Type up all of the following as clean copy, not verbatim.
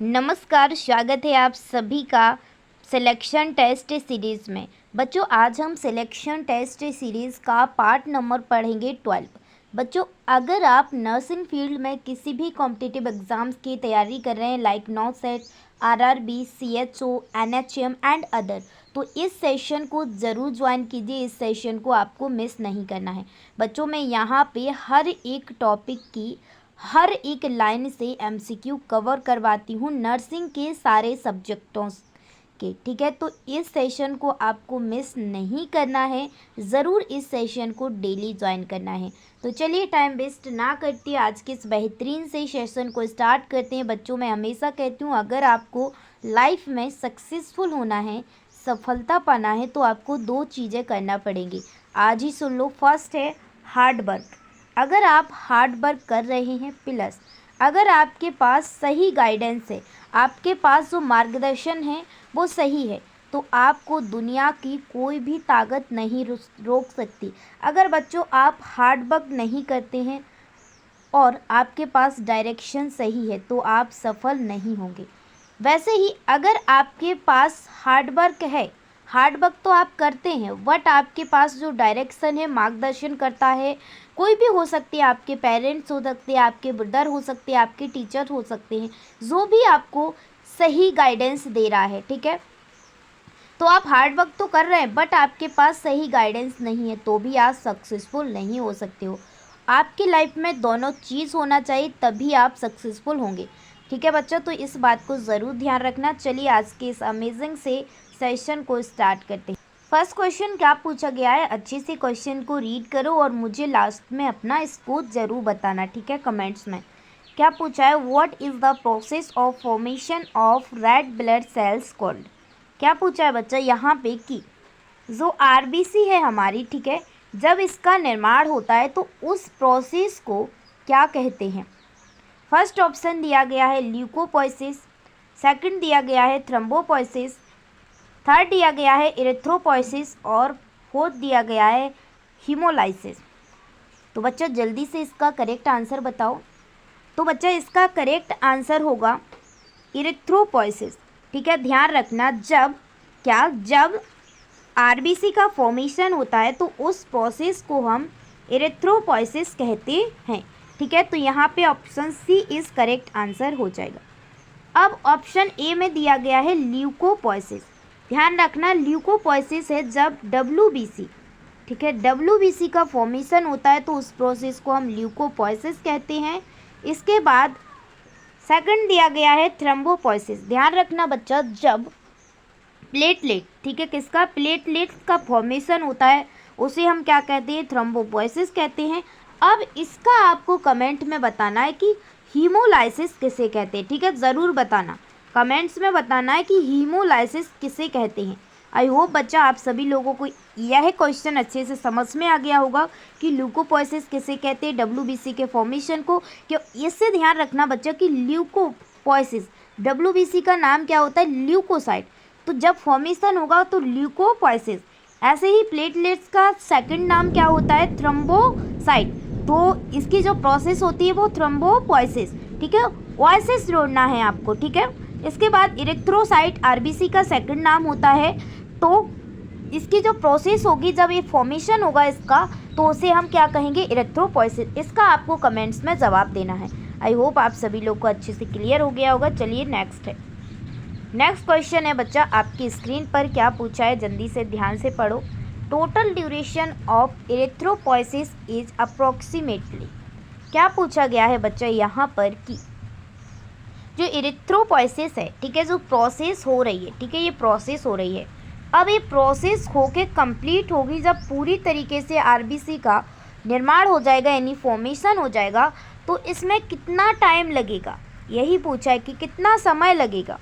नमस्कार, स्वागत है आप सभी का सिलेक्शन टेस्ट सीरीज़ में। बच्चों, आज हम सिलेक्शन टेस्ट सीरीज़ का पार्ट नंबर पढ़ेंगे 12। बच्चों, अगर आप नर्सिंग फील्ड में किसी भी कॉम्पिटिटिव एग्ज़ाम्स की तैयारी कर रहे हैं like NORCET, RRB, CHO, NHM and other, तो इस सेशन को ज़रूर ज्वाइन कीजिए। इस सेशन को आपको मिस नहीं करना है। बच्चों, मैं यहाँ पे हर एक टॉपिक की हर एक लाइन से एमसीक्यू कवर करवाती हूँ नर्सिंग के सारे सब्जेक्टों के, ठीक है। तो इस सेशन को आपको मिस नहीं करना है, ज़रूर इस सेशन को डेली ज्वाइन करना है। तो चलिए टाइम वेस्ट ना करते आज के इस बेहतरीन से सेशन को स्टार्ट करते हैं। बच्चों, मैं हमेशा कहती हूँ अगर आपको लाइफ में सक्सेसफुल होना है, सफलता पाना है, तो आपको 2 चीज़ें करना पड़ेंगी। आज ही सुन लो। फर्स्ट है हार्ड वर्क। अगर आप हार्ड वर्क कर रहे हैं, प्लस अगर आपके पास सही गाइडेंस है, आपके पास जो मार्गदर्शन है वो सही है, तो आपको दुनिया की कोई भी ताकत नहीं रोक सकती। अगर बच्चों आप हार्ड वर्क नहीं करते हैं और आपके पास डायरेक्शन सही है तो आप सफल नहीं होंगे। वैसे ही अगर आपके पास हार्ड वर्क है, हार्ड वर्क तो आप करते हैं, बट आपके पास जो डायरेक्शन है, मार्गदर्शन करता है, कोई भी हो सकती है, आपके पेरेंट्स हो सकते हैं, आपके ब्रदर हो सकते हैं, आपके टीचर हो सकते हैं, जो भी आपको सही गाइडेंस दे रहा है, ठीक है। तो आप हार्ड वर्क तो कर रहे हैं बट आपके पास सही गाइडेंस नहीं है, तो भी आप सक्सेसफुल नहीं हो सकते हो। आपकी लाइफ में दोनों चीज़ होना चाहिए, तभी आप सक्सेसफुल होंगे, ठीक है बच्चों। तो इस बात को ज़रूर ध्यान रखना। चलिए आज के इस अमेजिंग से सेशन को स्टार्ट करते हैं। फर्स्ट क्वेश्चन क्या पूछा गया है, अच्छे से क्वेश्चन को रीड करो और मुझे लास्ट में अपना स्कोर ज़रूर बताना, ठीक है, कमेंट्स में। क्या पूछा है, what is the process of formation of red blood cells called. क्या पूछा है बच्चा यहाँ पे कि जो आरबीसी है हमारी, ठीक है, जब इसका निर्माण होता है तो उस प्रोसेस को क्या कहते हैं। फर्स्ट ऑप्शन दिया गया है ल्यूकोपोइसिस, सेकंड दिया गया है थ्रोम्बोपोइसिस, थर्ड दिया गया है इरिथ्रोपोइसिस और फोर्थ दिया गया है हीमोलाइसिस। तो बच्चा जल्दी से इसका करेक्ट आंसर बताओ। तो बच्चा इसका करेक्ट आंसर होगा इरिथ्रोपोइसिस, ठीक है। ध्यान रखना, जब आरबीसी का फॉर्मेशन होता है तो उस प्रोसेस को हम इरिथ्रोपोइसिस कहते हैं, ठीक है। तो यहाँ पे option C is correct answer हो जाएगा। अब ऑप्शन ए में दिया गया है ल्यूकोपोइसिस। ध्यान रखना, ल्यूकोपोइसिस है जब डब्ल्यूबीसी, ठीक है, डब्ल्यूबीसी का फॉर्मेशन होता है तो उस प्रोसेस को हम ल्यूकोपोइसिस कहते हैं। इसके बाद सेकंड दिया गया है थ्रोम्बोपोइसिस। ध्यान रखना बच्चा, जब प्लेटलेट, ठीक है, किसका, प्लेटलेट का फॉर्मेशन होता है उसे हम क्या कहते हैं, थ्रोम्बोपोइसिस कहते हैं। अब इसका आपको कमेंट में बताना है कि हीमोलाइसिस किसे कहते हैं, ठीक है, ज़रूर बताना, कमेंट्स में बताना है कि हीमोलाइसिस किसे कहते हैं। आई होप बच्चा आप सभी लोगों को यह क्वेश्चन अच्छे से समझ में आ गया होगा कि ल्यूकोपोइसिस किसे कहते हैं, डब्ल्यूबीसी के फॉर्मेशन को। क्यों, इससे ध्यान रखना बच्चा कि ल्यूकोपोइसिस, डब्ल्यूबीसी का नाम क्या होता है, ल्यूकोसाइट, तो जब फॉर्मेशन होगा तो ल्यूकोपोइसिस। ऐसे ही प्लेटलेट्स का सेकंड नाम क्या होता है, थ्रोम्बोसाइट, तो इसकी जो प्रोसेस होती है वो थ्रोम्बोपोइसिस, ठीक है, ओएसिस जोड़ना है आपको, ठीक है। इसके बाद इरिथ्रोसाइट आरबीसी का सेकंड नाम होता है, तो इसकी जो प्रोसेस होगी जब ये फॉर्मेशन होगा इसका, तो उसे हम क्या कहेंगे, इरिथ्रोपोइसिस। इसका आपको कमेंट्स में जवाब देना है। आई होप आप सभी लोग को अच्छे से क्लियर हो गया होगा। चलिए नेक्स्ट है, नेक्स्ट क्वेश्चन है बच्चा आपकी स्क्रीन पर क्या पूछा है, जल्दी से ध्यान से पढ़ो। Total duration of erythropoiesis is approximately. क्या पूछा गया है बच्चा यहाँ पर कि जो इरिथ्रोपोइसिस है, ठीक है, जो प्रोसेस हो रही है, ठीक है, ये प्रोसेस हो रही है, अब ये प्रोसेस होके कंप्लीट होगी जब पूरी तरीके से आरबीसी का निर्माण हो जाएगा, यानी फॉर्मेशन हो जाएगा, तो इसमें कितना टाइम लगेगा, यही पूछा है कि कितना समय लगेगा।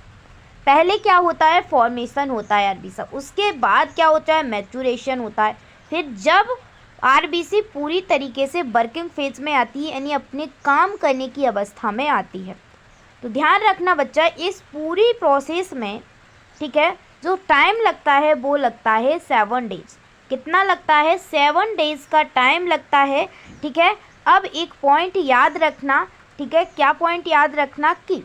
पहले क्या होता है, फॉर्मेशन होता है आरबीसी, उसके बाद क्या होता है, मैचुरेशन होता है, फिर जब आरबीसी पूरी तरीके से वर्किंग फेज में आती है, यानी अपने काम करने की अवस्था में आती है। तो ध्यान रखना बच्चा, इस पूरी प्रोसेस में, ठीक है, जो टाइम लगता है वो लगता है 7 डेज। कितना लगता है, 7 डेज का टाइम लगता है, ठीक है। अब एक पॉइंट याद रखना, ठीक है, क्या पॉइंट याद रखना कि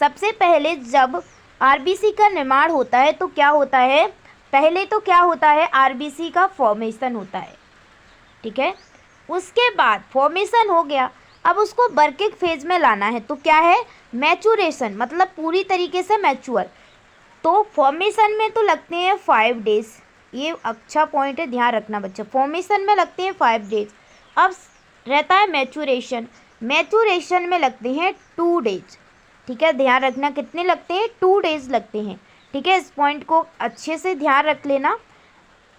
सबसे पहले जब आरबीसी का निर्माण होता है तो क्या होता है, पहले तो क्या होता है, आरबीसी का फॉर्मेशन होता है, ठीक है। उसके बाद फॉर्मेशन हो गया, अब उसको वर्किंग फेज में लाना है, तो क्या है, मैचुरेशन, मतलब पूरी तरीके से मैच्योर। तो फॉर्मेशन में तो लगते हैं 5 डेज, ये अच्छा पॉइंट है, ध्यान रखना बच्चा, फॉर्मेशन में लगते हैं 5 डेज। अब रहता है मैचुरेशन, मैचुरेशन में लगते हैं 2 डेज, ठीक है, ध्यान रखना कितने लगते हैं, 2 डेज लगते हैं, ठीक है। इस पॉइंट को अच्छे से ध्यान रख लेना।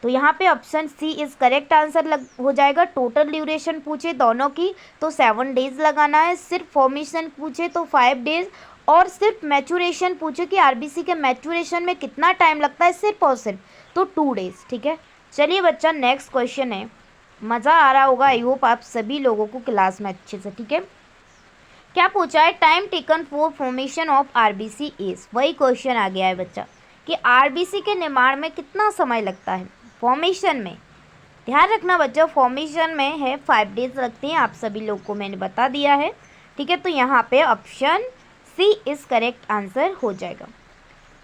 तो यहाँ पे option C is correct answer हो जाएगा। टोटल ड्यूरेशन पूछे दोनों की तो 7 डेज लगाना है, सिर्फ फॉर्मेशन पूछे तो 5 डेज, और सिर्फ मैचुरेशन पूछे कि आरबीसी के मैचुरेशन में कितना टाइम लगता है सिर्फ और सिर्फ, तो 2 डेज, ठीक है। चलिए बच्चा नेक्स्ट क्वेश्चन है, मज़ा आ रहा होगा, आई होप आप सभी लोगों को क्लास में अच्छे से, ठीक है। क्या पूछा है, time taken for formation of RBC is, वही क्वेश्चन आ गया है बच्चा कि आरबीसी के निर्माण में कितना समय लगता है फॉर्मेशन में। ध्यान रखना बच्चा, फॉर्मेशन में है 5 डेज लगते हैं, आप सभी लोग को मैंने बता दिया है, ठीक है। तो यहाँ पे option C is correct answer हो जाएगा।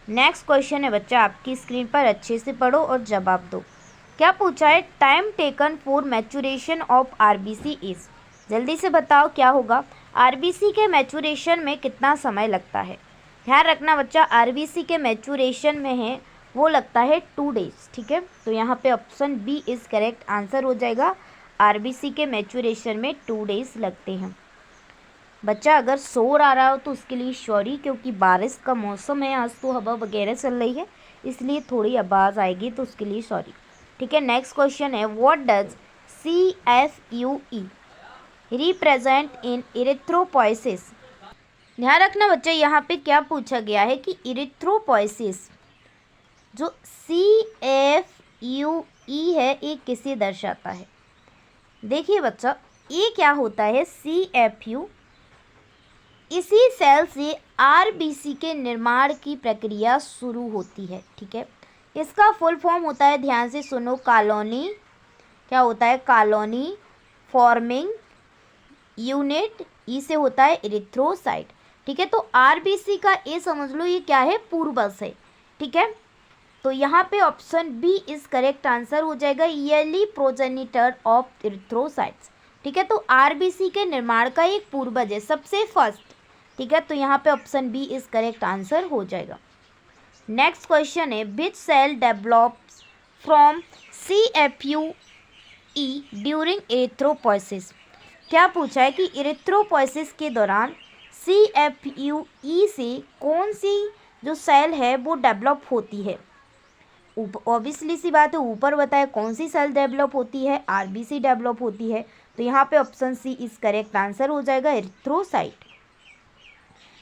नेक्स्ट क्वेश्चन है बच्चा, आपकी स्क्रीन पर अच्छे से पढ़ो और जवाब दो। क्या पूछा है, time taken for maturation of RBC is, जल्दी से बताओ क्या होगा, आरबीसी के मैचुरेशन में कितना समय लगता है। ध्यान रखना बच्चा, आरबीसी के मैचुरेशन में है वो लगता है 2 डेज, ठीक है। तो यहाँ पे option B is correct answer हो जाएगा, आरबीसी के मैचुरेशन में 2 डेज लगते हैं। बच्चा अगर शोर आ रहा हो तो उसके लिए सॉरी, क्योंकि बारिश का मौसम है, आज तो हवा वगैरह चल रही है, इसलिए थोड़ी आवाज़ आएगी, तो उसके लिए सॉरी, ठीक है। नेक्स्ट क्वेश्चन है, what does CFUE represent in erythropoiesis. ध्यान रखना बच्चा, यहाँ पे क्या पूछा गया है कि इरिथ्रोपोइसिस जो CFUE है ये किसे दर्शाता है। देखिए बच्चा, ये क्या होता है, CFU इसी सेल से आरबीसी के निर्माण की प्रक्रिया शुरू होती है, ठीक है। इसका फुल फॉर्म होता है, ध्यान से सुनो, कॉलोनी, क्या होता है, कॉलोनी फॉर्मिंग यूनिट, ई से होता है इरिथ्रोसाइट, ठीक है। तो आरबीसी का ए समझ लो ये क्या है, पूर्वज है, ठीक है। तो यहाँ पे option B is correct answer हो जाएगा, ईयरली प्रोजेनिटर ऑफ इरिथ्रोसाइट्स, ठीक है। तो आरबीसी के निर्माण का एक पूर्वज है, सबसे फर्स्ट, ठीक है। तो यहाँ पे option B is correct answer हो जाएगा। नेक्स्ट क्वेश्चन है, which cell develops from CFUE during erythropoiesis. क्या पूछा है कि इरिथ्रोपोइसिस के दौरान CFUE से कौन सी जो सेल है वो डेवलप होती है। ऑब्वियसली सी बात है, ऊपर बताया कौन सी सेल डेवलप होती है, आरबीसी डेवलप होती है, तो यहाँ पे option C is correct answer हो जाएगा, इरिथ्रोसाइट।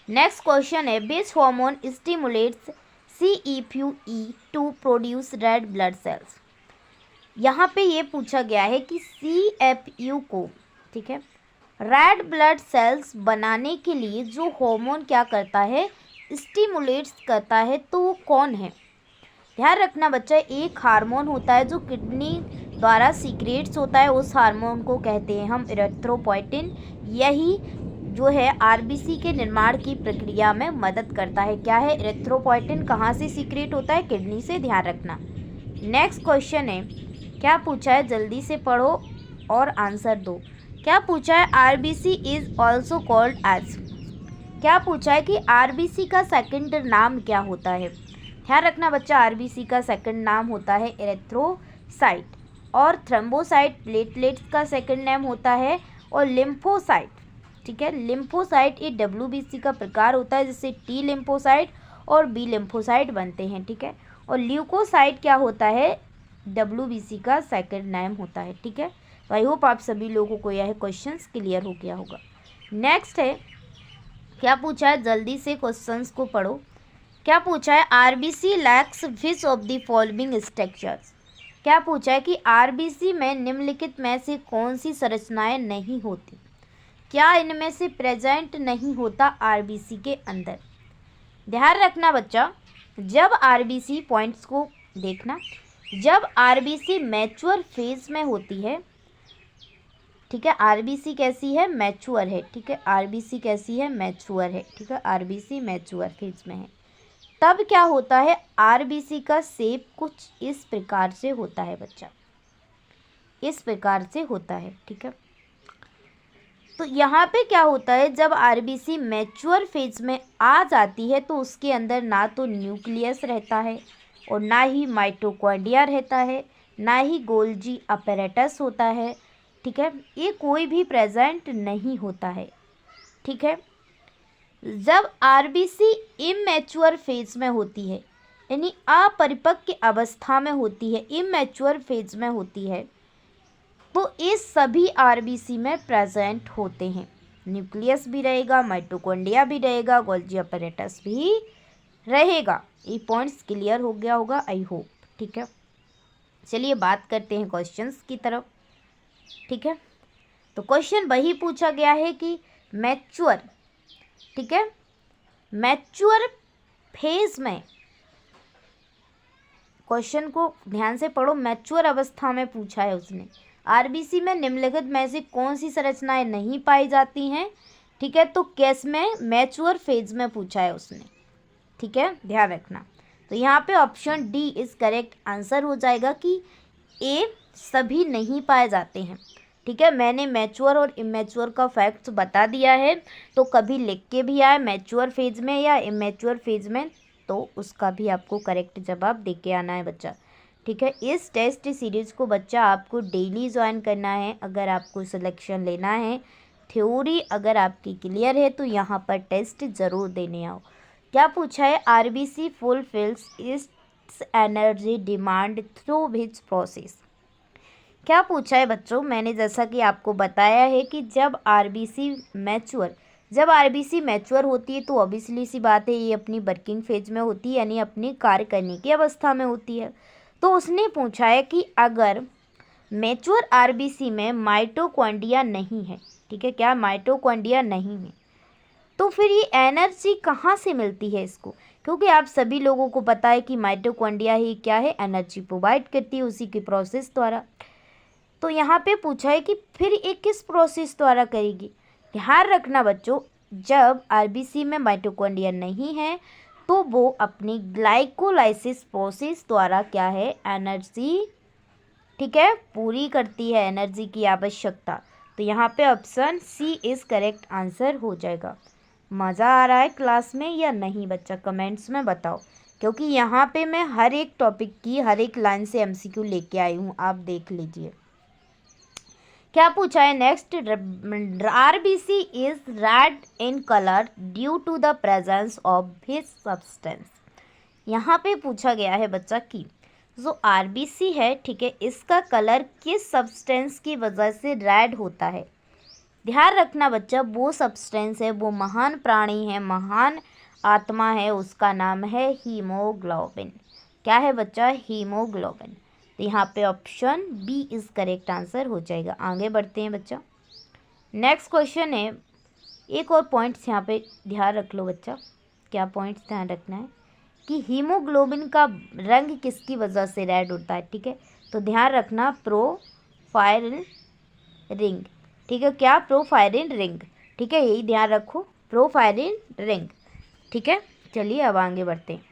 नेक्स्ट क्वेश्चन है, which hormone stimulates CFUE to produce red blood cells. यहाँ पे ये पूछा गया है कि CFU को, ठीक है, रेड ब्लड सेल्स बनाने के लिए जो हार्मोन क्या करता है, स्टिमुलेट्स करता है, तो वो कौन है। ध्यान रखना बच्चा, एक हार्मोन होता है जो किडनी द्वारा सीक्रेट्स होता है, उस हार्मोन को कहते हैं हम इरिथ्रोपोइटिन। यही जो है आरबीसी के निर्माण की प्रक्रिया में मदद करता है। क्या है, इरिथ्रोपोइटिन कहाँ से सीक्रेट होता है, किडनी से, ध्यान रखना। नेक्स्ट क्वेश्चन है, क्या पूछा है, जल्दी से पढ़ो और आंसर दो। क्या पूछा है, RBC is also called as. क्या पूछा है कि आरबीसी का सेकंड नाम क्या होता है। ध्यान रखना बच्चा, आरबीसी का सेकंड नाम होता है इरिथ्रोसाइट, और थ्रोम्बोसाइट प्लेटलेट्स का सेकंड नेम होता है, और लिम्फोसाइट, ठीक है। लिम्फोसाइट ये WBC का प्रकार होता है, जिससे T लिम्फोसाइट और B लिम्फोसाइट बनते हैं, ठीक है। और ल्यूकोसाइट क्या होता है, WBC का सेकंड नेम होता है, ठीक है। तो आई होप आप सभी लोगों को यह क्वेश्चन क्लियर हो गया होगा। नेक्स्ट है, क्या पूछा है, जल्दी से क्वेश्चंस को पढ़ो। क्या पूछा है, RBC lakhs which of the following structures. क्या पूछा है कि आरबीसी में निम्नलिखित में से कौन सी संरचनाएं नहीं होती। क्या इनमें से प्रेजेंट नहीं होता आरबीसी के अंदर। ध्यान रखना बच्चा, जब आरबीसी पॉइंट्स को देखना, जब आरबीसी मैच्योर फेज में होती है ठीक है। आरबीसी कैसी है, मैच्योर है, ठीक है। आरबीसी कैसी है, मैच्योर है, ठीक है। आरबीसी मैच्योर फेज में है। तब क्या होता है, आरबीसी का शेप कुछ इस प्रकार से होता है बच्चा, इस प्रकार से होता है, ठीक है। तो यहाँ पे क्या होता है, जब आरबीसी मैच्योर फेज में आ जाती है तो उसके अंदर ना तो न्यूक्लियस रहता है और ना ही माइटोकॉन्ड्रिया रहता है, ना ही गोल्जी अपैरेटस होता है, ठीक है। ये कोई भी प्रेजेंट नहीं होता है, ठीक है। जब आरबीसी इमैच्योर फेज में होती है, यानी अपरिपक्व अवस्था में होती है, इमैच्योर फेज में होती है, तो इस सभी आरबीसी में प्रेजेंट होते हैं। न्यूक्लियस भी रहेगा, माइटोकॉन्ड्रिया भी रहेगा, गोल्जी अपैरेटस भी रहेगा। ये पॉइंट्स क्लियर हो गया होगा, आई होप, ठीक है। चलिए बात करते हैं क्वेश्चंस की तरफ, ठीक है। तो क्वेश्चन वही पूछा गया है कि मैच्योर, ठीक है, मैच्योर फेज में, क्वेश्चन को ध्यान से पढ़ो, मैच्योर अवस्था में पूछा है उसने। आरबीसी में निम्नलिखित में से कौन सी संरचनाएं नहीं पाई जाती हैं, ठीक है। तो केस में मैच्योर फेज में पूछा है उसने, ठीक है, ध्यान रखना। तो यहाँ पे option D is correct answer हो जाएगा कि ए सभी नहीं पाए जाते हैं, ठीक है। मैंने मैच्योर और इमेच्योर का फैक्ट्स बता दिया है, तो कभी लिख के भी आए मैच्योर फेज में या इमेच्योर फेज में, तो उसका भी आपको करेक्ट जवाब दे के आना है बच्चा, ठीक है। इस टेस्ट सीरीज़ को बच्चा आपको डेली ज्वाइन करना है अगर आपको सिलेक्शन लेना है। थ्योरी अगर आपकी क्लियर है तो यहाँ पर टेस्ट ज़रूर देने आओ। क्या पूछा है, RBC fulfils it's energy demand through which process. क्या पूछा है बच्चों, मैंने जैसा कि आपको बताया है कि जब आरबीसी मैच्योर होती है तो ऑब्वियसली सी बात है ये अपनी वर्किंग फेज में होती है, यानी अपनी कार्य करने की अवस्था में होती है। तो उसने पूछा है कि अगर मैच्योर आरबीसी में माइटोकॉन्ड्रिया नहीं है, ठीक है, क्या माइटोकॉन्ड्रिया नहीं है, तो फिर ये एनर्जी कहाँ से मिलती है इसको, क्योंकि आप सभी लोगों को पता है कि माइटोकॉन्ड्रिया ही क्या है, एनर्जी प्रोवाइड करती है उसी की प्रोसेस द्वारा। तो यहाँ पे पूछा है कि फिर ये किस प्रोसेस द्वारा करेगी। ध्यान रखना बच्चों, जब आरबीसी में माइटोकॉन्ड्रिया नहीं है तो वो अपनी ग्लाइकोलाइसिस प्रोसेस द्वारा क्या है, एनर्जी, ठीक है, पूरी करती है, एनर्जी की आवश्यकता। तो यहाँ पे option C is correct answer हो जाएगा। मज़ा आ रहा है क्लास में या नहीं बच्चा, कमेंट्स में बताओ, क्योंकि यहाँ पे मैं हर एक टॉपिक की हर एक लाइन से एमसीक्यू लेके आई हूँ, आप देख लीजिए। क्या पूछा है next, RBC is red in colour due to the presence of this substance. यहाँ पे पूछा गया है बच्चा कि जो आरबीसी है, ठीक है, इसका कलर किस सब्सटेंस की वजह से रेड होता है। ध्यान रखना बच्चा, वो सब्सटेंस है, वो महान प्राणी है, महान आत्मा है, उसका नाम है हीमोग्लोबिन। क्या है बच्चा, हीमोग्लोबिन। तो यहाँ पे option B is correct answer हो जाएगा। आगे बढ़ते हैं बच्चा, नेक्स्ट क्वेश्चन है। एक और पॉइंट्स यहाँ पे ध्यान रख लो बच्चा, क्या पॉइंट्स ध्यान रखना है कि हीमोग्लोबिन का रंग किसकी वजह से रेड होता है, ठीक है। तो ध्यान रखना, प्रोफाइरिन रिंग, ठीक है, क्या, प्रोफाइरिन रिंग, ठीक है, यही ध्यान रखो, प्रोफाइरिन रिंग, ठीक है। चलिए अब आगे बढ़ते हैं।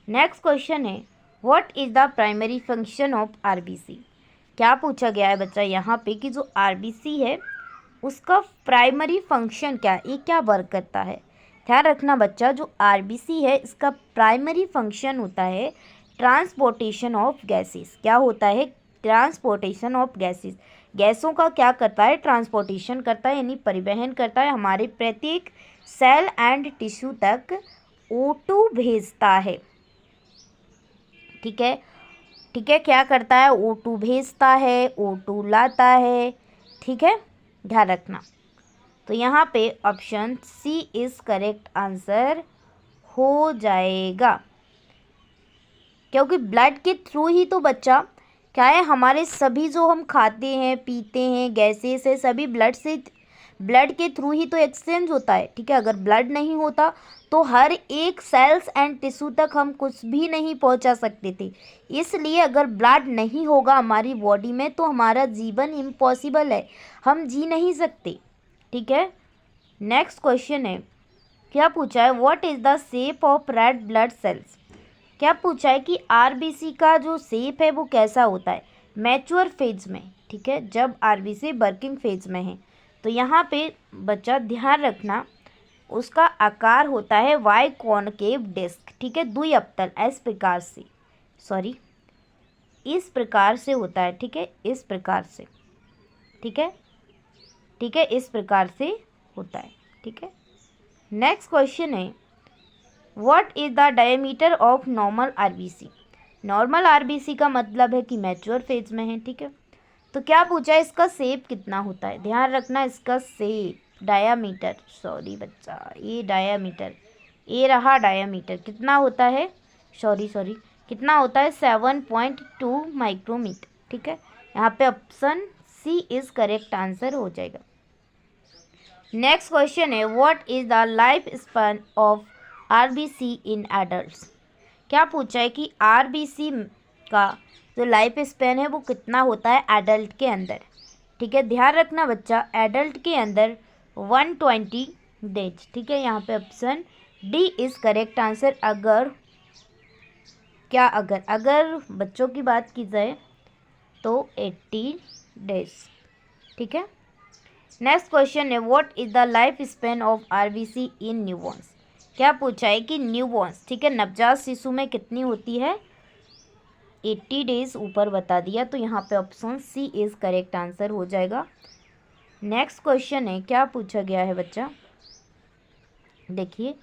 नेक्स्ट क्वेश्चन है, what is the primary function of RBC. क्या पूछा गया है बच्चा यहाँ पे कि जो आरबीसी है उसका प्राइमरी फंक्शन क्या है, ये क्या वर्क करता है। ध्यान रखना बच्चा, जो आरबीसी है इसका प्राइमरी फंक्शन होता है ट्रांसपोर्टेशन ऑफ गैसेस। क्या होता है, ट्रांसपोर्टेशन ऑफ गैसेस। गैसों का क्या करता है, ट्रांसपोर्टेशन करता है, यानी परिवहन करता है, हमारे प्रत्येक सेल एंड टिश्यू तक O2 भेजता है, ठीक है, ठीक है, क्या करता है, O2 भेजता है, O2 लाता है, ठीक है, ध्यान रखना। तो यहाँ पे option C is correct answer हो जाएगा, क्योंकि ब्लड के थ्रू ही तो बच्चा क्या है, हमारे सभी जो हम खाते हैं पीते हैं गैसेस है सभी ब्लड से ब्लड के थ्रू ही तो एक्सचेंज होता है, ठीक है। अगर ब्लड नहीं होता तो हर एक सेल्स एंड टिश्यू तक हम कुछ भी नहीं पहुंचा सकते थे। इसलिए अगर ब्लड नहीं होगा हमारी बॉडी में तो हमारा जीवन इम्पॉसिबल है, हम जी नहीं सकते, ठीक है। नेक्स्ट क्वेश्चन है, क्या पूछा है, what is the shape of red blood sales. क्या पूछा है कि आरबीसी का जो शेप है वो कैसा होता है मैच्योर फेज में, ठीक है, जब आरबीसी वर्किंग फेज में है। तो यहाँ पे बच्चा ध्यान रखना, उसका आकार होता है वाई कॉनकेव डिस्क, ठीक है, द्विअवतल, इस प्रकार से, सॉरी इस प्रकार से होता है, ठीक है, इस प्रकार से, ठीक है, ठीक है, इस प्रकार से होता है, ठीक है। नेक्स्ट क्वेश्चन है, what is the diameter of normal RBC. Normal RBC का मतलब है कि मैच्योर फेज में है, ठीक है। तो क्या पूछा है, इसका शेप कितना होता है, ध्यान रखना इसका शेप, डायामीटर, सॉरी बच्चा ये डायामीटर, ये रहा डायामीटर, कितना होता है, सॉरी कितना होता है 7.2 माइक्रोमीटर, ठीक है। यहाँ पे option C is correct answer हो जाएगा। नेक्स्ट क्वेश्चन है, what is the life span of RBC in adults. क्या पूछा है कि आरबीसी का जो लाइफ स्पैन है वो कितना होता है एडल्ट के अंदर, ठीक है। ध्यान रखना बच्चा, एडल्ट के अंदर 120 डेज, ठीक है। यहाँ पे option D is correct answer. अगर बच्चों की बात की जाए तो 80 डेज, ठीक है। नेक्स्ट क्वेश्चन है, what is the life span of RBC in newborn's. क्या पूछा है कि न्यूबॉर्न्स, ठीक है, नवजात शिशु में कितनी होती है 80 डेज, ऊपर बता दिया, तो यहाँ पे option C is correct answer हो जाएगा। नेक्स्ट क्वेश्चन है, क्या पूछा गया है बच्चा, देखिए,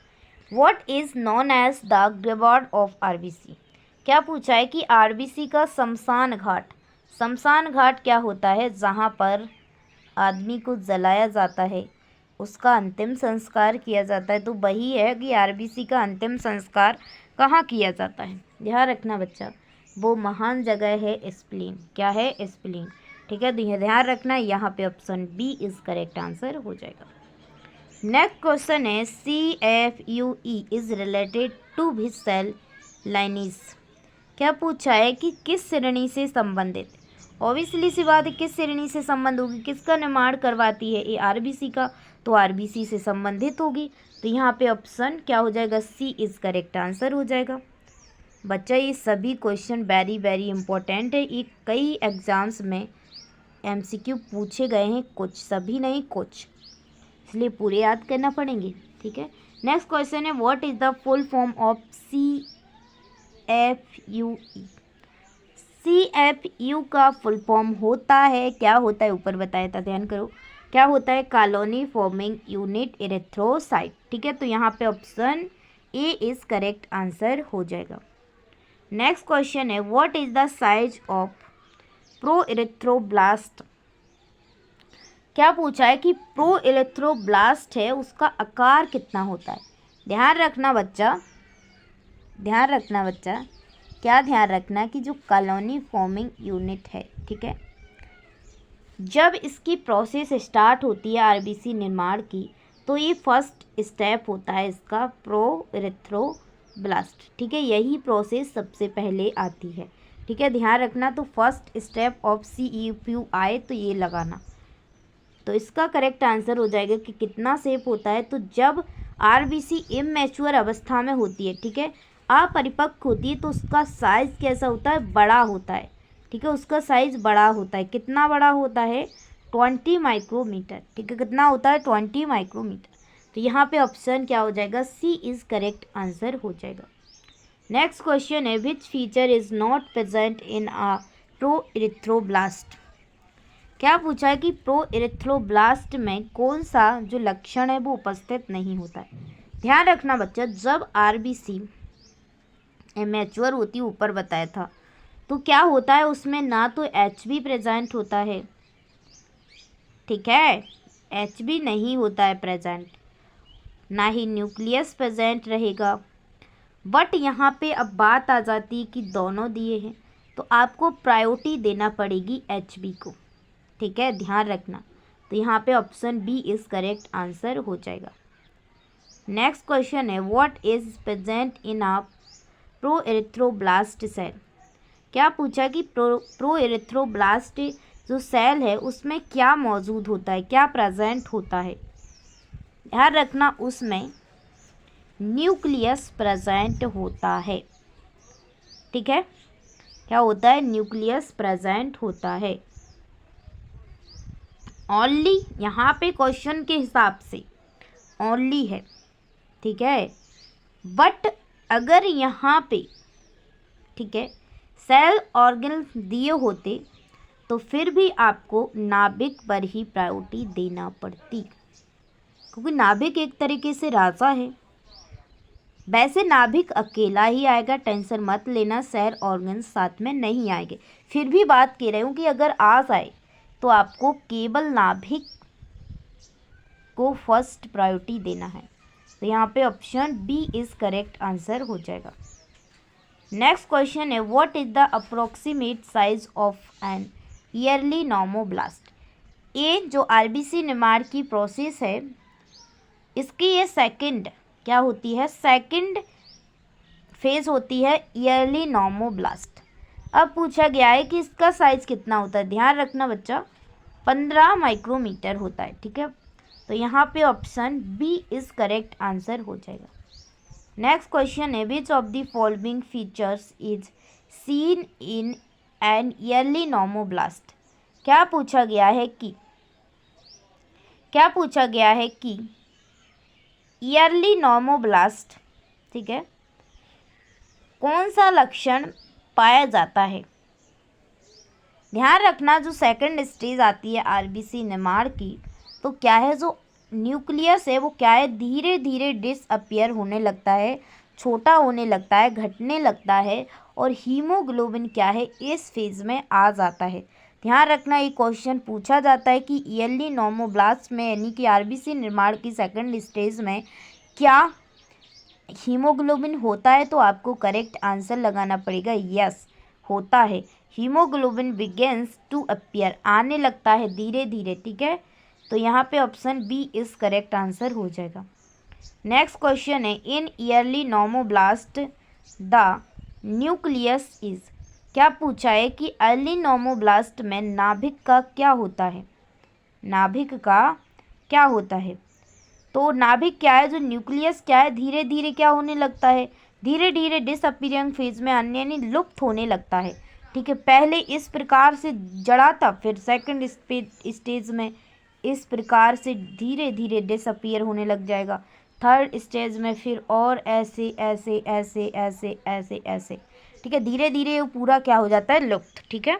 what is known as the graveyard of RBC. क्या पूछा है कि आरबीसी का शमशान घाट क्या होता है, जहाँ पर आदमी को जलाया जाता है, उसका अंतिम संस्कार किया जाता है। तो वही है कि आरबीसी का अंतिम संस्कार कहाँ किया जाता है, ध्यान रखना बच्चा, वो महान जगह है स्प्लीन, क्या है स्प्लीन, ठीक है। तो ध्यान रखना, यहाँ पे option B is correct answer हो जाएगा। नेक्स्ट क्वेश्चन है, CFUE is related to which cell lineage. क्या पूछा है कि किस श्रेणी से संबंधित, ऑब्वियसली सी बात है किस श्रेणी से संबंध होगी, किसका निर्माण करवाती है ये आरबीसी का, तो आरबीसी से संबंधित होगी। तो यहाँ पे ऑप्शन क्या हो जाएगा, सी इज करेक्ट आंसर हो जाएगा। बच्चा ये सभी क्वेश्चन वेरी वेरी इंपॉर्टेंट है, ये कई एग्जाम्स में MCQ पूछे गए हैं, कुछ सभी नहीं कुछ, इसलिए पूरे याद करना पड़ेंगे, ठीक है। नेक्स्ट क्वेश्चन है, what is the full form of CFUE। CFU का फुल फॉर्म होता है, क्या होता है ऊपर बताया था, ध्यान करो, क्या होता है, कॉलोनी फॉर्मिंग यूनिट इरेथ्रोसाइट, ठीक है। तो यहाँ पे option A is correct answer हो जाएगा। नेक्स्ट क्वेश्चन है, what is the size of proerythroblast. क्या पूछा है कि प्रोइरेथ्रोब्लास्ट है उसका आकार कितना होता है। ध्यान रखना बच्चा, क्या ध्यान रखना कि जो कॉलोनी फॉर्मिंग यूनिट है, ठीक है, जब इसकी प्रोसेस स्टार्ट होती है आरबीसी निर्माण की, तो ये फर्स्ट स्टेप होता है इसका प्रोइरेथ्रोब्लास्ट, ठीक है, यही प्रोसेस सबसे पहले आती है, ठीक है। ध्यान रखना, तो फर्स्ट स्टेप ऑफ CFU आए तो ये लगाना, तो इसका करेक्ट आंसर हो जाएगा कि कितना शेप होता है। तो जब आरबीसी इमैच्योर अवस्था में होती है, ठीक है, अपरिपक्व होती है, तो उसका साइज़ कैसा होता है, बड़ा होता है, ठीक है, उसका साइज़ बड़ा होता है, कितना बड़ा होता है 20 माइक्रोमीटर, ठीक है, कितना होता है 20 माइक्रोमीटर। तो यहाँ पे ऑप्शन क्या हो जाएगा, सी इज़ करेक्ट आंसर हो जाएगा। नेक्स्ट क्वेश्चन है, which feature is not present in a proerythroblast. क्या पूछा है कि प्रोइरेथ्रोब्लास्ट में कौन सा जो लक्षण है वो उपस्थित नहीं होता है। ध्यान रखना बच्चा, जब आरबीसी मैच्योर होती है, ऊपर बताया था, तो क्या होता है उसमें ना तो HB प्रेजेंट होता है, ठीक है, HB नहीं होता है प्रेजेंट, ना ही न्यूक्लियस प्रेजेंट रहेगा। बट यहाँ पे अब बात आ जाती है कि दोनों दिए हैं, तो आपको प्रायोरिटी देना पड़ेगी HB को, ठीक है, ध्यान रखना, तो यहाँ पे option B is correct answer हो जाएगा। नेक्स्ट क्वेश्चन है what is present in a proerythroblast cell. क्या पूछा कि प्रोएरिथ्रोब्लास्ट जो सेल है उसमें क्या मौजूद होता है, क्या प्रेजेंट होता है। ध्यान रखना उसमें न्यूक्लियस प्रेजेंट होता है। ठीक है, क्या होता है, न्यूक्लियस प्रेजेंट होता है। ओनली यहाँ पे क्वेश्चन के हिसाब से ओनली है, ठीक है, बट अगर यहाँ पे, ठीक है, सेल ऑर्गन दिए होते तो फिर भी आपको नाभिक पर ही प्रायोरिटी देना पड़ती, क्योंकि नाभिक एक तरीके से राजा है। वैसे नाभिक अकेला ही आएगा, टेंशन मत लेना, सेल ऑर्गन साथ में नहीं आएंगे। फिर भी बात कह रही हूँ कि अगर आ जाए तो आपको केवल नाभिक को फर्स्ट प्रायोरिटी देना है। तो यहाँ पे option B is correct answer हो जाएगा। नेक्स्ट क्वेश्चन है what is the approximate size of an early normoblast. ये जो आरबीसी निर्माण की प्रोसेस है इसकी ये सेकंड क्या होती है, सेकंड फेज होती है ईयरली नॉमोब्लास्ट। अब पूछा गया है कि इसका साइज कितना होता है। ध्यान रखना बच्चा, 15 माइक्रोमीटर होता है। ठीक है, तो यहाँ पे option B is correct answer हो जाएगा। नेक्स्ट क्वेश्चन है which of the following features is seen in an early normoblast. क्या पूछा गया है कि ईयरली नॉमोब्लास्ट, ठीक है, कौन सा लक्षण पाया जाता है। ध्यान रखना जो सेकंड स्टेज आती है आरबीसी निर्माण की, तो क्या है, जो न्यूक्लियस है वो क्या है, धीरे धीरे डिसअपियर होने लगता है, छोटा होने लगता है, घटने लगता है, और हीमोग्लोबिन क्या है इस फेज में आ जाता है। ध्यान रखना ये क्वेश्चन पूछा जाता है कि ईयरली नॉमोब्लास्ट में यानी कि आरबीसी निर्माण की सेकंड स्टेज में क्या हीमोग्लोबिन होता है, तो आपको करेक्ट आंसर लगाना पड़ेगा यस होता है। हीमोग्लोबिन बिगेन्स टू अपीयर, आने लगता है धीरे धीरे। ठीक है, तो यहाँ पे option B is correct answer हो जाएगा। नेक्स्ट क्वेश्चन है in early normoblast the nucleus is. क्या पूछा है कि अर्ली नॉमोब्लास्ट में नाभिक का क्या होता है, नाभिक का क्या होता है। तो नाभिक क्या है, जो न्यूक्लियस क्या है धीरे धीरे क्या होने लगता है, धीरे धीरे डिसअपीयरिंग फेज में आने यानी लुप्त होने लगता है। ठीक है, पहले इस प्रकार से जड़ा था, फिर सेकंड स्टेज में इस प्रकार से धीरे धीरे डिसअपीयर होने लग जाएगा, थर्ड स्टेज में फिर और ऐसे ऐसे ऐसे ऐसे ऐसे ऐसे। ठीक है, धीरे धीरे वो पूरा क्या हो जाता है, लुप्त। ठीक है,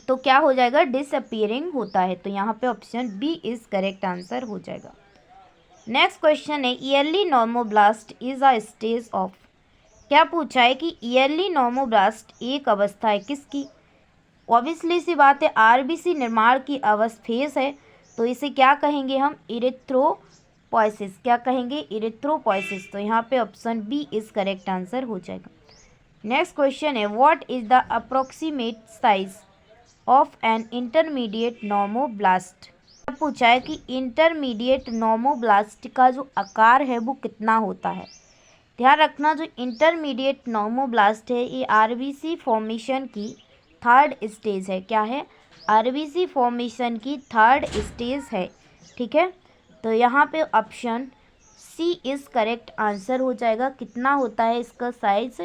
तो क्या हो जाएगा, डिसअपीयरिंग होता है। तो यहाँ पे option B is correct answer हो जाएगा। नेक्स्ट क्वेश्चन है early normoblast is a stage of. क्या पूछा है कि ईयरली नॉमोब्लास्ट एक अवस्था है किसकी। ऑब्वियसली सी बात है आरबीसी निर्माण की फेज है, तो इसे क्या कहेंगे हम, इरिथ्रोपोइसिस। क्या कहेंगे, इरिथ्रोपोइसिस। तो यहाँ पे option B is correct answer हो जाएगा। नेक्स्ट क्वेश्चन है what is the approximate size of an intermediate normoblast. पूछा है कि इंटरमीडिएट नॉमोब्लास्ट का जो आकार है वो कितना होता है। ध्यान रखना जो इंटरमीडिएट नॉमोब्लास्ट है ये आरबीसी फॉर्मेशन की थर्ड स्टेज है। क्या है, आरबीसी फॉर्मेशन की थर्ड स्टेज है। ठीक है, तो यहाँ पे option C is correct answer हो जाएगा। कितना होता है इसका साइज,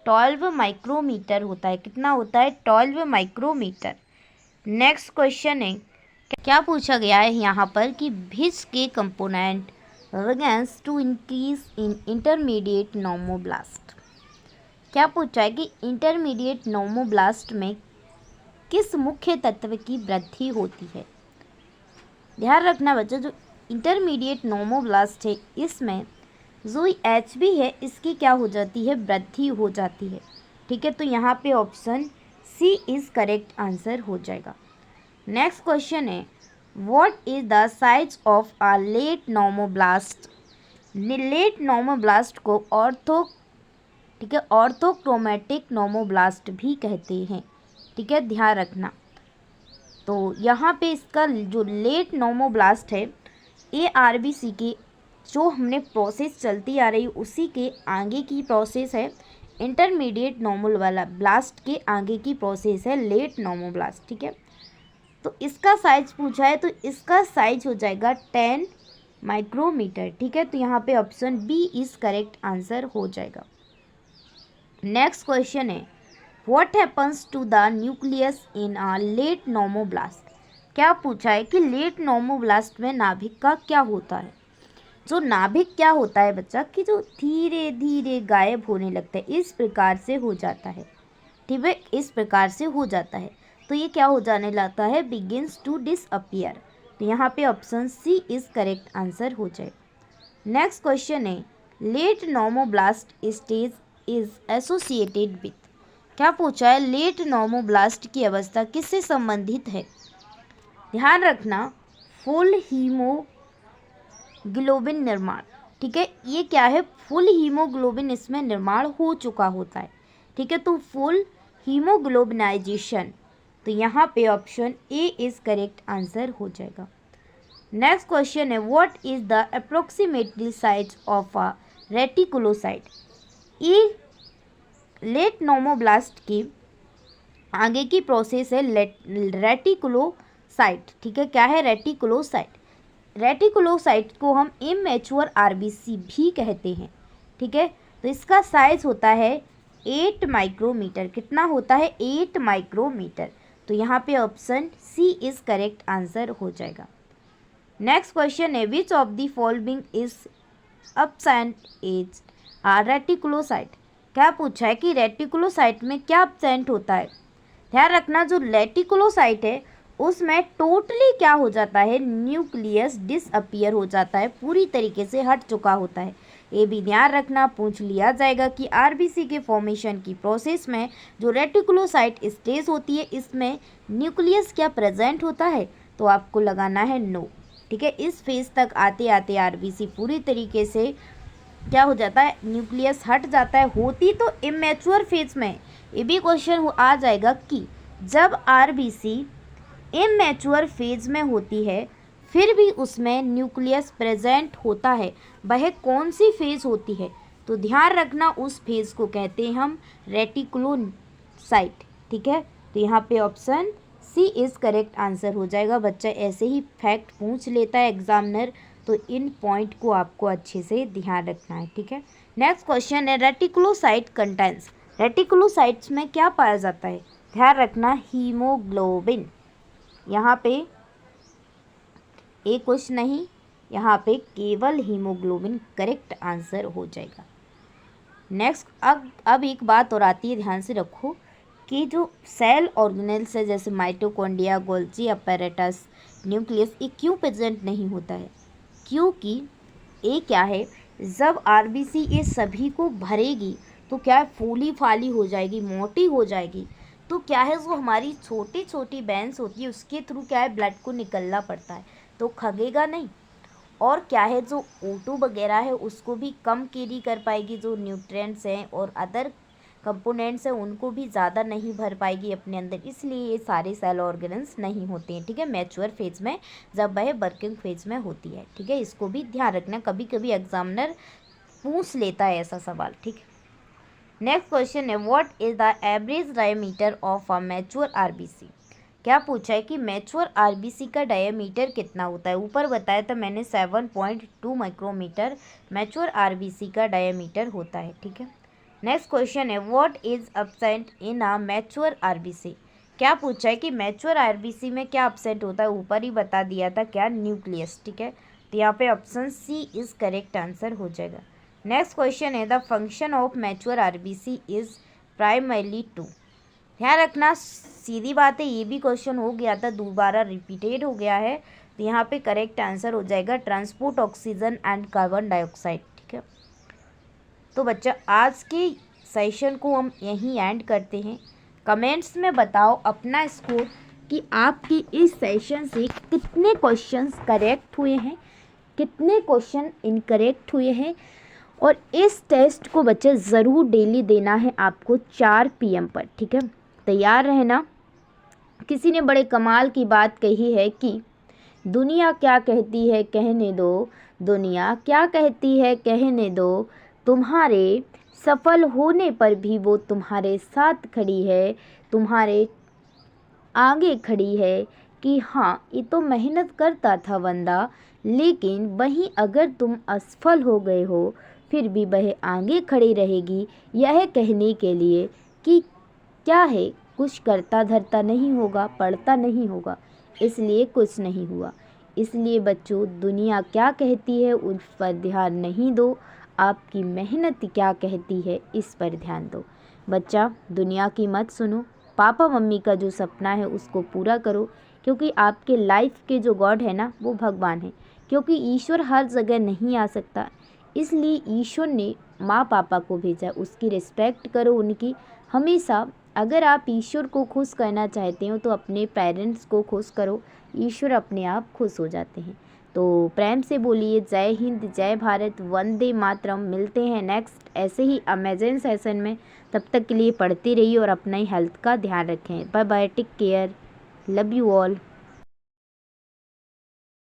12 माइक्रोमीटर होता है। कितना होता है, 12 माइक्रोमीटर। नेक्स्ट क्वेश्चन है क्या पूछा गया है यहाँ पर कि भिज के component begins to increase in intermediate normoblast. क्या पूछा है कि इंटरमीडिएट नॉमोब्लास्ट में किस मुख्य तत्व की वृद्धि होती है। ध्यान रखना बच्चों जो इंटरमीडिएट नॉमोब्लास्ट है इसमें जो HB है इसकी क्या हो जाती है, वृद्धि हो जाती है। ठीक है, तो यहाँ पे option C is correct answer हो जाएगा। नेक्स्ट क्वेश्चन है what is the size of a late normoblast. Late normoblast को ऑर्थोक्रोमेटिक नॉमोब्लास्ट भी कहते हैं। ठीक है, ध्यान रखना। तो यहाँ पे इसका जो लेट नोमोब्लास्ट है ARBC के जो हमने प्रोसेस चलती आ रही उसी के आगे की प्रोसेस है। इंटरमीडिएट नॉर्मल वाला ब्लास्ट के आगे की प्रोसेस है लेट नोमोब्लास्ट, ठीक है। तो इसका साइज पूछा है, तो इसका साइज हो जाएगा 10 माइक्रोमीटर, ठीक है। तो यहाँ पे option B is correct answer हो जाएगा। नेक्स्ट क्वेश्चन है what happens to the nucleus in a late normoblast. क्या पूछा है कि लेट नोमोब्लास्ट में नाभिक का क्या होता है। जो नाभिक क्या होता है बच्चा कि जो धीरे धीरे गायब होने लगता है, इस प्रकार से हो जाता है, ठीक है, इस प्रकार से हो जाता है। तो ये क्या हो जाने लगता है, बिगिंस टू डिसअपियर। तो यहाँ पे option C is correct answer हो जाए। नेक्स्ट क्वेश्चन है late normoblast stage is associated with. क्या पूछा है, लेट नोमोब्लास्ट की अवस्था किससे संबंधित है। ध्यान रखना फुल हीमोग्लोबिन निर्माण, ठीक है। ये क्या है, फुल हीमोग्लोबिन इसमें निर्माण हो चुका होता है, ठीक है। तो फुल हीमोग्लोबिनाइजेशन, तो यहाँ पे option A is correct answer हो जाएगा। नेक्स्ट क्वेश्चन है what is the approximately size of a reticulocyte. ये लेट नोमोब्लास्ट की आगे की प्रोसेस है रेटिकुलोसाइट, ठीक है। क्या है, रेटिकुलोसाइट। रेटिकुलोसाइट को हम इमेच्योर आरबीसी भी कहते हैं, ठीक है। तो इसका साइज होता है 8 माइक्रोमीटर। कितना होता है, 8 माइक्रोमीटर। तो यहाँ पे option C is correct answer हो जाएगा। नेक्स्ट क्वेश्चन है which of the following is absent is a reticulocyte. क्या पूछा है कि रेटिकुलोसाइट में क्या एब्सेंट होता है। ध्यान रखना जो रेटिकुलोसाइट है उसमें टोटली क्या हो जाता है, न्यूक्लियस डिसअपियर हो जाता है, पूरी तरीके से हट चुका होता है। ये भी ध्यान रखना, पूछ लिया जाएगा कि आरबीसी के फॉर्मेशन की प्रोसेस में जो रेटिकुलोसाइट स्टेज होती है इसमें न्यूक्लियस क्या प्रेजेंट होता है, तो आपको लगाना है नो, ठीक है। इस फेज तक आते आते आरबीसी पूरी तरीके से क्या हो जाता है, न्यूक्लियस हट जाता है। होती तो इमेच्योर फेज में, ये भी क्वेश्चन आ जाएगा कि जब आरबीसी इमेच्योर फेज में होती है फिर भी उसमें न्यूक्लियस प्रेजेंट होता है, वह कौन सी फेज होती है। तो ध्यान रखना उस फेज को कहते हैं हम रेटिकुलोसाइट, ठीक है। तो यहाँ पे option C is correct answer हो जाएगा। बच्चा ऐसे ही फैक्ट पूछ लेता है एग्जामिनर, तो इन पॉइंट को आपको अच्छे से ध्यान रखना है, ठीक है। नेक्स्ट क्वेश्चन है रेटिकुलोसाइट कंटेंट्स। रेटिकुलोसाइट्स में क्या पाया जाता है, ध्यान रखना हीमोग्लोबिन। यहाँ पे एक कुछ नहीं, यहाँ पे केवल हीमोग्लोबिन करेक्ट आंसर हो जाएगा। नेक्स्ट अब एक बात और आती है, ध्यान से रखो कि जो सेल ऑर्गेनेल्स है जैसे माइटोकॉन्ड्रिया, गोल्जी अपैरेटस, न्यूक्लियस, ये क्यों प्रेजेंट नहीं होता है, क्योंकि ये क्या है, जब आरबीसी ये सभी को भरेगी तो क्या फूली फाली हो जाएगी, मोटी हो जाएगी। तो क्या है, जो हमारी छोटी छोटी वेंस होती है उसके थ्रू क्या है ब्लड को निकलना पड़ता है, तो खगेगा नहीं। और क्या है, जो O2 वगैरह है उसको भी कम कैरी कर पाएगी, जो न्यूट्रिएंट्स हैं और अदर कंपोनेंट्स हैं उनको भी ज़्यादा नहीं भर पाएगी अपने अंदर, इसलिए ये सारे सेल ऑर्गेन्स नहीं होते हैं, ठीक है, मैच्योर फेज में, जब वह वर्किंग फेज में होती है, ठीक है। इसको भी ध्यान रखना, कभी कभी एग्जामिनर पूछ लेता है ऐसा सवाल, ठीक है। नेक्स्ट क्वेश्चन है what is the average diameter of a mature RBC. क्या पूछा है कि मैच्योर आरबीसी का डायमीटर कितना होता है। ऊपर बताया था मैंने 7.2 माइक्रोमीटर मैच्योर आरबीसी का डायमीटर होता है, ठीक है। नेक्स्ट क्वेश्चन है what is absent in a mature RBC. क्या पूछा है कि मैच्योर आरबीसी में क्या एब्सेंट होता है, ऊपर ही बता दिया था क्या, न्यूक्लियस, ठीक है। तो यहाँ पे option C is correct answer हो जाएगा। नेक्स्ट क्वेश्चन है the function of mature RBC is primarily to. ध्यान रखना सीधी बात है, ये भी क्वेश्चन हो गया था, दोबारा रिपीटेड हो गया है, तो यहाँ पे करेक्ट आंसर हो जाएगा transport oxygen and carbon dioxide, ठीक है। तो बच्चा आज के सेशन को हम यहीं एंड करते हैं। कमेंट्स में बताओ अपना स्कोर कि आपके इस सेशन से कितने क्वेश्चंस करेक्ट हुए हैं, कितने क्वेश्चन इनकरेक्ट हुए हैं। और इस टेस्ट को बच्चे ज़रूर डेली देना है आपको 4 PM पर, ठीक है। तैयार रहना। किसी ने बड़े कमाल की बात कही है कि दुनिया क्या कहती है कहने दो, दुनिया क्या कहती है कहने दो, तुम्हारे सफल होने पर भी वो तुम्हारे साथ खड़ी है, तुम्हारे आगे खड़ी है कि हाँ ये तो मेहनत करता था बंदा, लेकिन वहीं अगर तुम असफल हो गए हो फिर भी वह आगे खड़ी रहेगी यह कहने के लिए कि क्या है, कुछ करता धरता नहीं होगा, पढ़ता नहीं होगा, इसलिए कुछ नहीं हुआ। इसलिए बच्चों, दुनिया क्या कहती है उस पर ध्यान नहीं दो, आपकी मेहनत क्या कहती है इस पर ध्यान दो। बच्चा, दुनिया की मत सुनो, पापा मम्मी का जो सपना है उसको पूरा करो, क्योंकि आपके लाइफ के जो गॉड है ना वो भगवान है, क्योंकि ईश्वर हर जगह नहीं आ सकता, इसलिए ईश्वर ने माँ पापा को भेजा, उसकी रिस्पेक्ट करो उनकी हमेशा। अगर आप ईश्वर को खुश करना चाहते हो तो अपने पेरेंट्स को खुश करो, ईश्वर अपने आप खुश हो जाते हैं। तो प्रेम से बोलिए जय हिंद, जय भारत, वंदे मातरम। मिलते हैं नेक्स्ट ऐसे ही अमेजिंग सेशन में, तब तक के लिए पढ़ते रहिए और अपना ही हेल्थ का ध्यान रखें। Bye bye, take care, love you all.